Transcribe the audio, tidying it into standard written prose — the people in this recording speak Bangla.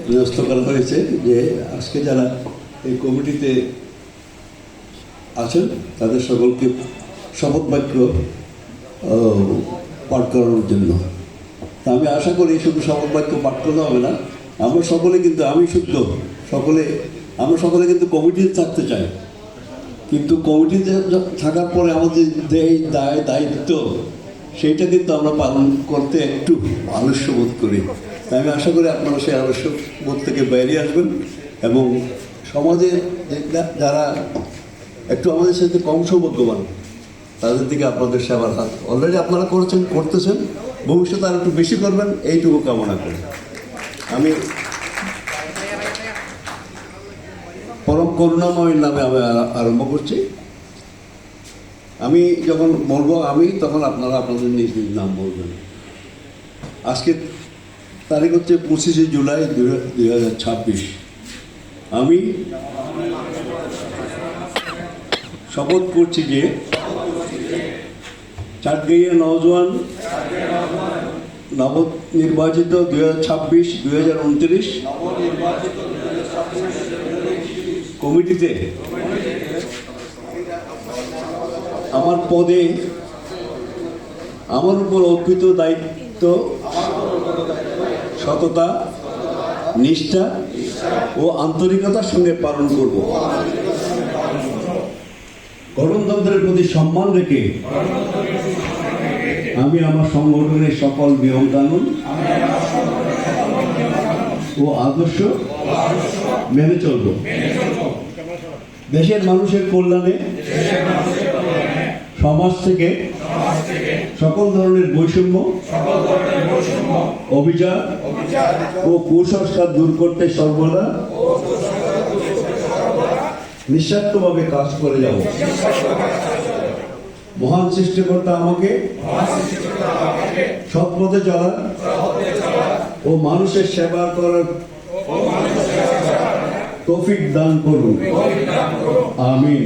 নিরস্ত করা হয়েছে যে আজকে যারা এই কমিটিতে আছেন তাদের সকলকে শপথ বাক্য পাঠ করানোর জন্য। তা আমি আশা করি শুধু শপথ বাক্য পাঠ করলে হবে না, আমরা সকলে কিন্তু আমরা সকলে কিন্তু কমিটিতে থাকতে চাই, কিন্তু কমিটিতে থাকার পরে আমাদের যে দায়িত্ব সেইটা কিন্তু আমরা পালন করতে একটু আলস্য বোধ করি। তাই আমি আশা করি আপনারা সেই আলস্য বোধ থেকে বেরিয়ে আসবেন এবং সমাজে যারা একটু আমাদের সাথে কম সৌভাগ্যবান তাদের দিকে আপনাদের সেবার হাত অলরেডি আপনারা করতেছেন, ভবিষ্যতে আর একটু বেশি করবেন এইটুকু কামনা করি। আমি পরম করুণাময়ের নামে আমি আরম্ভ করছি। আমি যখন বলবো তখন আপনারা আপনাদের নিজ নিজ নাম বলবেন। আজকে তারিখ হচ্ছে 25শে জুলাই 2026। আমি শপথ করছি যে চাটগাঁইয়ের নওজোয়ান নবনির্বাচিত 2026-2029 কমিটিতে আমার পদে আমার উপর অর্পিত দায়িত্ব সততা, নিষ্ঠা ও আন্তরিকতার সঙ্গে পালন করব। গণতন্ত্রের প্রতি সম্মান রেখে আমি আমার সংগঠনের সকল নিয়মকানুন ও আদর্শ মেনে চলব। দেশের মানুষের কল্যাণে সমাজ থেকে সকল ধরনের বৈষম্য, অভিযান ও কুসংস্কার দূর করতে সর্বদা নিঃস্বার্থভাবে কাজ করে যাব। মহান সৃষ্টিকর্তা আমাকে সৎ পথে চলার ও মানুষের সেবা করার তৌফিক দান করুন। আমিন।